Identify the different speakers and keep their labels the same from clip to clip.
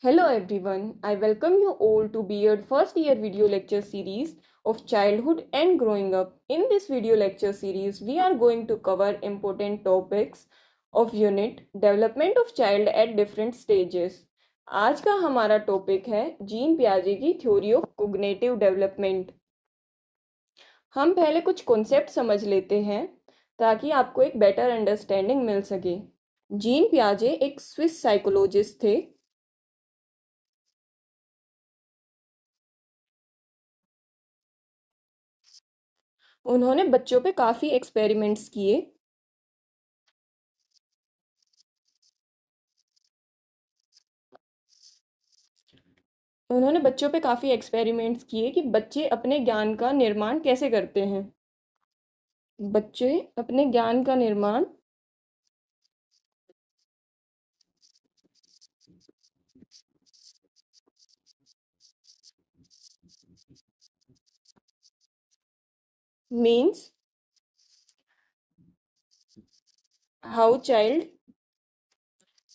Speaker 1: Hello everyone, I welcome you all to Beard first year video lecture series of childhood and growing up. In this video lecture series, we are going to cover important topics of unit development of child at different stages. आज का हमारा topic है gene पियाजे की theory of cognitive development. हम पहले कुछ concept समझ लेते हैं ताकि आपको एक बेटर अंडरस्टैंडिंग मिल सके। जीन पियाजे एक स्विस साइकोलॉजिस्ट थे। उन्होंने बच्चों पे काफ़ी एक्सपेरिमेंट्स किए। उन्होंने बच्चों पे काफ़ी एक्सपेरिमेंट्स किए कि बच्चे अपने ज्ञान का निर्माण कैसे करते हैं। बच्चे अपने ज्ञान का निर्माण means how child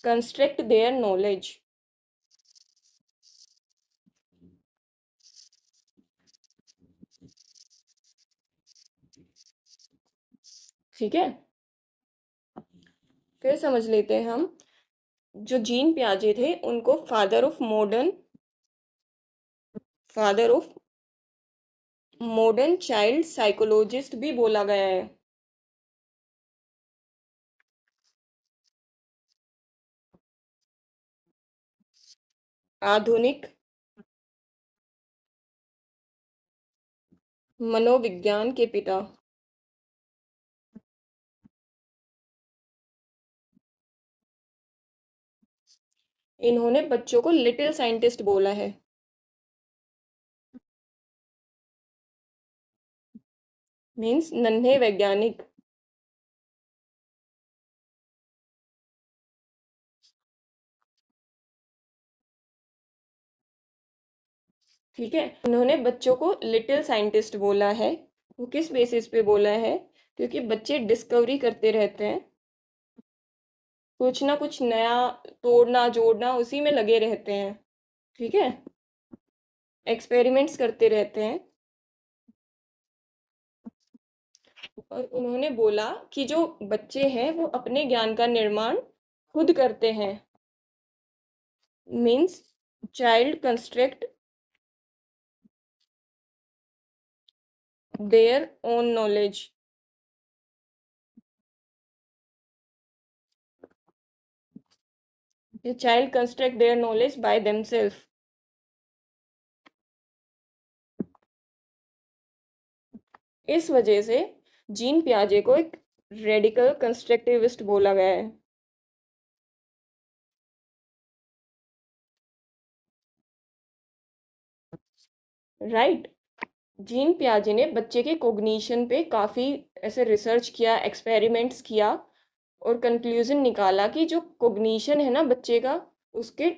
Speaker 1: construct their knowledge. ठीक है, फिर समझ लेते हैं हम। जो जीन पियाजे थे उनको father of modern child psychologist भी बोला गया है। आधुनिक मनोविज्ञान के पिता। इन्होंने बच्चों को लिटिल साइंटिस्ट बोला है। मीन्स नन्हे वैज्ञानिक। ठीक है, उन्होंने बच्चों को लिटिल साइंटिस्ट बोला है। वो किस बेसिस पे बोला है? क्योंकि बच्चे डिस्कवरी करते रहते हैं, कुछ ना कुछ नया तोड़ना जोड़ना उसी में लगे रहते हैं। ठीक है, एक्सपेरिमेंट्स करते रहते हैं। और उन्होंने बोला कि जो बच्चे हैं वो अपने ज्ञान का निर्माण खुद करते हैं। Means child construct their own knowledge. Child construct their knowledge by themselves. इस वजह से जीन पियाजे को एक रेडिकल कंस्ट्रक्टिविस्ट बोला गया है। राइट, जीन पियाजे ने बच्चे के कोग्निशन पे काफ़ी ऐसे रिसर्च किया, एक्सपेरिमेंट्स किया और कंक्लूजन निकाला कि जो कोग्निशन है ना बच्चे का, उसके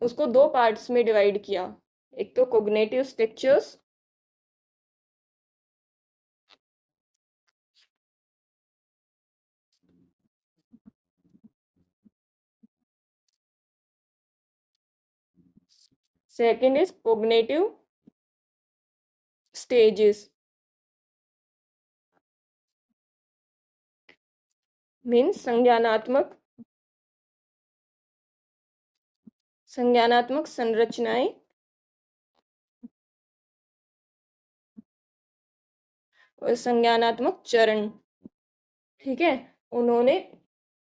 Speaker 1: उसको दो पार्ट्स में डिवाइड किया। एक तो cognitive structures, second is cognitive stages. Means संज्ञानात्मक संरचनाएं और संज्ञानात्मक चरण। ठीक है, उन्होंने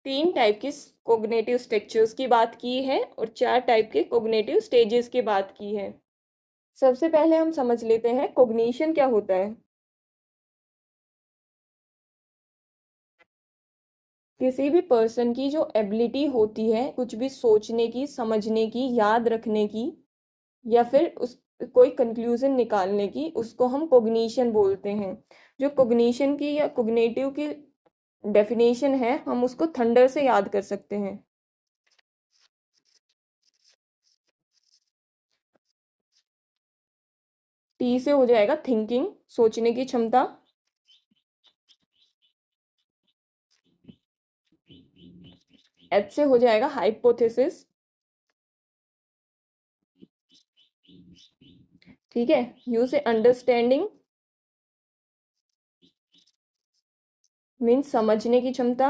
Speaker 1: तीन टाइप की कोग्निटिव स्ट्रक्चर्स की बात की है और चार टाइप के कोग्निटिव स्टेजेस की बात की है। सबसे पहले हम समझ लेते हैं कोग्निशन क्या होता है। किसी भी पर्सन की जो एबिलिटी होती है कुछ भी सोचने की, समझने की, याद रखने की, या फिर उस कोई कंक्लूजन निकालने की, उसको हम कोग्निशन बोलते हैं। जो कोग्निशन की या कोग्निटिव की डेफिनेशन है, हम उसको थंडर से याद कर सकते हैं। टी से हो जाएगा थिंकिंग, सोचने की क्षमता। एच से हो जाएगा हाइपोथेसिस, ठीक है। यू से अंडरस्टैंडिंग मीन्स समझने की क्षमता।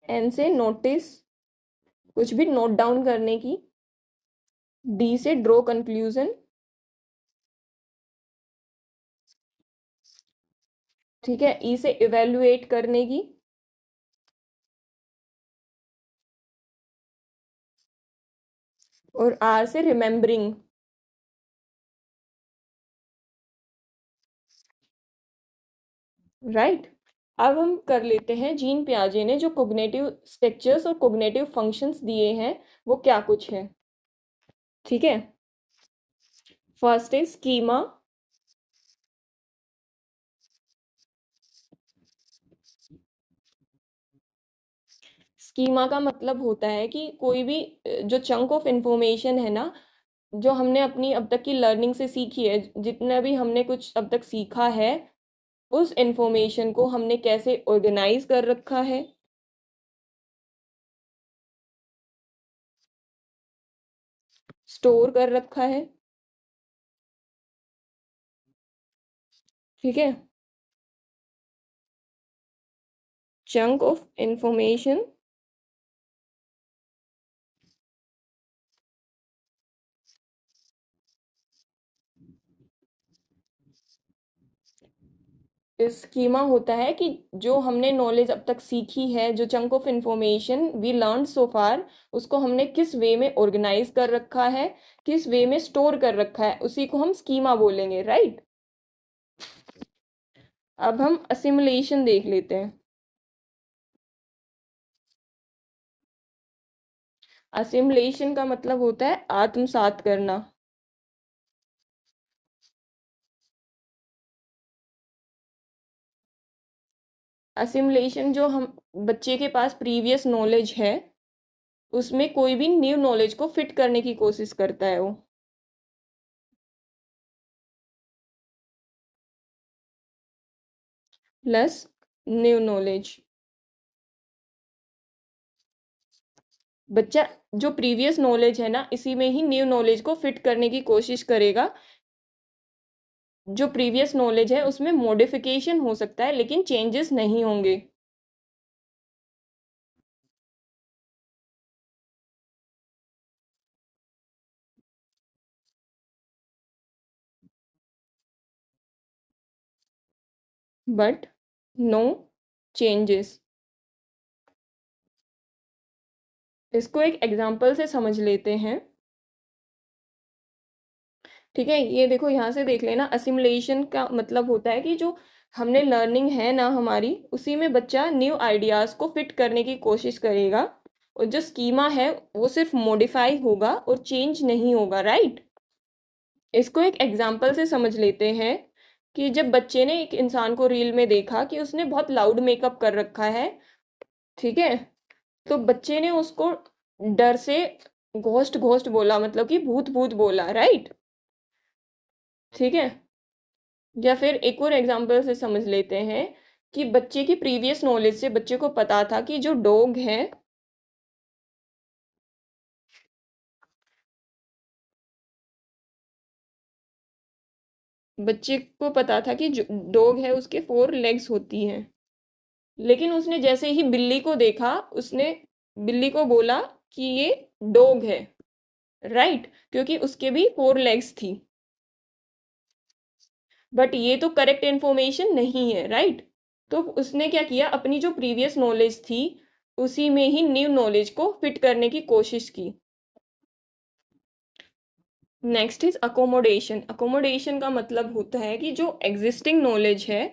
Speaker 1: एन से नोटिस कुछ भी नोट डाउन करने की। डी से ड्रॉ कंक्लूजन। ठीक है। ई से इवेल्युएट करने की। और आर से रिमेम्बरिंग। राइट। अब हम कर लेते हैं जीन पियाजे ने जो कोग्निटिव स्ट्रक्चर्स और कोग्निटिव फंक्शंस दिए हैं वो क्या कुछ है। ठीक है। फर्स्ट है स्कीमा। स्कीमा का मतलब होता है कि कोई भी जो चंक ऑफ इंफॉर्मेशन है ना, जो हमने अपनी अब तक की लर्निंग से सीखी है, जितना भी हमने कुछ अब तक सीखा है, उस इंफॉर्मेशन को हमने कैसे ऑर्गेनाइज कर रखा है, स्टोर कर रखा है। ठीक है। चंक ऑफ इंफॉर्मेशन स्कीमा होता है कि जो हमने नॉलेज अब तक सीखी है, जो chunk of information we learn so far, उसको हमने किस वे में ऑर्गेनाइज कर रखा है, किस वे में स्टोर कर रखा है, उसी को हम स्कीमा बोलेंगे। राइट। अब हम असिमुलेशन देख लेते हैं। असिमुलेशन का मतलब होता है आत्मसात करना। असिमुलेशन जो हम बच्चे के पास प्रीवियस नॉलेज है उसमें कोई भी न्यू नॉलेज को फिट करने की कोशिश करता है वो। Plus new knowledge. बच्चा जो प्रीवियस नॉलेज है ना, इसी में ही न्यू नॉलेज को फिट करने की कोशिश करेगा। जो प्रीवियस नॉलेज है उसमें मॉडिफिकेशन हो सकता है लेकिन चेंजेस नहीं होंगे। But no changes. इसको एक एग्जांपल से समझ लेते हैं। ठीक है। ये देखो, यहाँ से देख लेना, असिमुलेशन का मतलब होता है कि जो हमने लर्निंग है ना हमारी, उसी में बच्चा न्यू आइडियाज को फिट करने की कोशिश करेगा, और जो स्कीमा है वो सिर्फ मॉडिफाई होगा और चेंज नहीं होगा। राइट। इसको एक एग्जाम्पल से समझ लेते हैं कि जब बच्चे ने एक इंसान को रील में देखा कि उसने बहुत लाउड मेकअप कर रखा है, ठीक है, तो बच्चे ने उसको डर से घोस्ट घोस्ट बोला, मतलब कि भूत भूत बोला। राइट। ठीक है। या फिर एक और एग्जांपल से समझ लेते हैं कि बच्चे की प्रीवियस नॉलेज से बच्चे को पता था कि जो डॉग है, बच्चे को पता था कि जो डॉग है उसके 4 लेग्स होती हैं, लेकिन उसने जैसे ही बिल्ली को देखा, उसने बिल्ली को बोला कि ये डॉग है। राइट। क्योंकि उसके भी 4 लेग्स थी। बट ये तो करेक्ट इन्फॉर्मेशन नहीं है। राइट। तो उसने क्या किया, अपनी जो प्रीवियस नॉलेज थी उसी में ही न्यू नॉलेज को फिट करने की कोशिश की। Next is accommodation. अकोमोडेशन का मतलब होता है कि जो एग्जिस्टिंग नॉलेज है,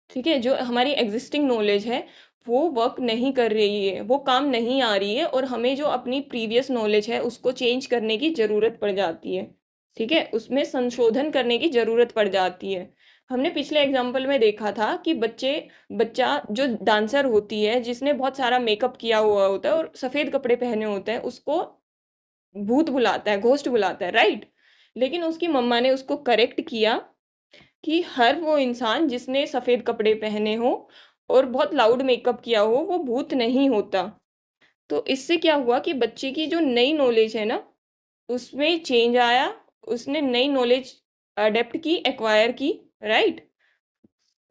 Speaker 1: ठीक है, जो हमारी एग्जिस्टिंग नॉलेज है वो वर्क नहीं कर रही है, वो काम नहीं आ रही है, और हमें जो अपनी प्रीवियस नॉलेज है उसको चेंज करने की ज़रूरत पड़ जाती है। ठीक है, उसमें संशोधन करने की ज़रूरत पड़ जाती है। हमने पिछले एग्जाम्पल में देखा था कि बच्चा जो डांसर होती है, जिसने बहुत सारा मेकअप किया हुआ होता है और सफ़ेद कपड़े पहने होते हैं, उसको भूत बुलाता है, घोस्ट बुलाता है। राइट। लेकिन उसकी मम्मा ने उसको करेक्ट किया कि हर वो इंसान जिसने सफ़ेद कपड़े पहने हो और बहुत लाउड मेकअप किया हो वो भूत नहीं होता। तो इससे क्या हुआ कि बच्चे की जो नई नॉलेज है ना उसमें चेंज आया, उसने नई नॉलेज अडेप्ट की, एक्वायर की, राइट।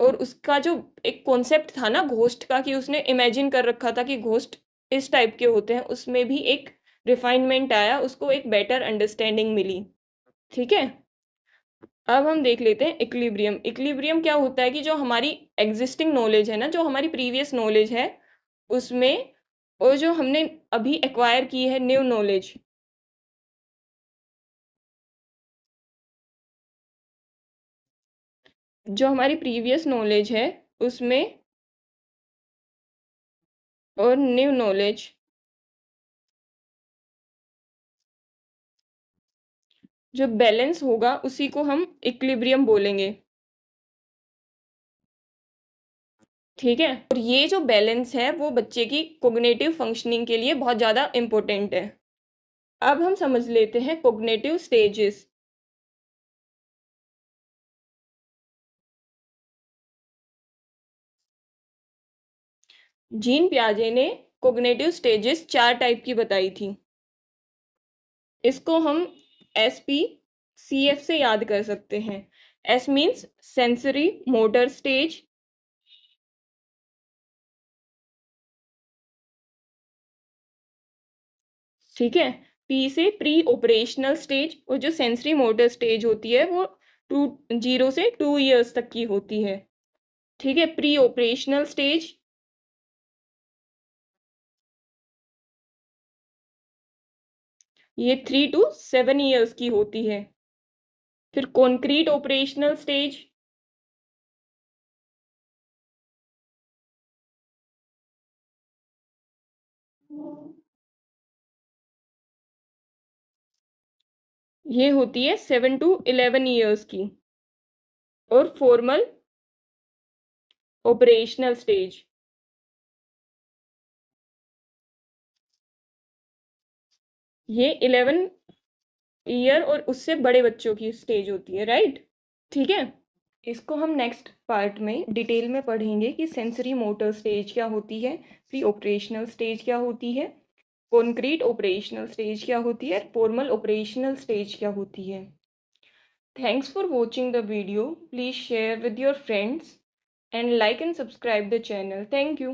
Speaker 1: और उसका जो एक कॉन्सेप्ट था ना घोस्ट का, कि उसने इमेजिन कर रखा था कि घोस्ट इस टाइप के होते हैं, उसमें भी एक रिफाइनमेंट आया, उसको एक बेटर अंडरस्टैंडिंग मिली। ठीक है, अब हम देख लेते हैं इक्विलिब्रियम। इक्विलिब्रियम क्या होता है कि जो हमारी एग्जिस्टिंग नॉलेज है ना, जो हमारी प्रीवियस नॉलेज है उसमें, और जो हमने अभी एक्वायर की है न्यू नॉलेज, जो हमारी प्रीवियस नॉलेज है उसमें और न्यू नॉलेज, जो बैलेंस होगा उसी को हम इक्विलिब्रियम बोलेंगे। ठीक है, और ये जो बैलेंस है वो बच्चे की कोग्निटिव फंक्शनिंग के लिए बहुत ज़्यादा इम्पोर्टेंट है। अब हम समझ लेते हैं कोग्निटिव स्टेजेस। जीन पियाजे ने कोग्निटिव स्टेजेस 4 टाइप की बताई थी। इसको हम SPCF से याद कर सकते हैं। S means sensory motor stage, ठीक है। P से प्री ऑपरेशनल स्टेज, और जो सेंसरी मोटर स्टेज होती है वो 0 से 2 years तक की होती है। ठीक है, प्री ऑपरेशनल स्टेज ये 3 to 7 years की होती है। फिर कॉन्क्रीट ऑपरेशनल स्टेज, ये होती है 7 to 11 years की। और फॉर्मल ऑपरेशनल स्टेज, ये 11 year और उससे बड़े बच्चों की स्टेज होती है, राइट। ठीक है, इसको हम नेक्स्ट पार्ट में डिटेल में पढ़ेंगे कि सेंसरी मोटर स्टेज क्या होती है, प्री ऑपरेशनल स्टेज क्या होती है, कॉन्क्रीट ऑपरेशनल स्टेज क्या होती है, फॉर्मल ऑपरेशनल स्टेज क्या होती है। Thanks for watching the video, please share with your friends and like and subscribe the channel. Thank you.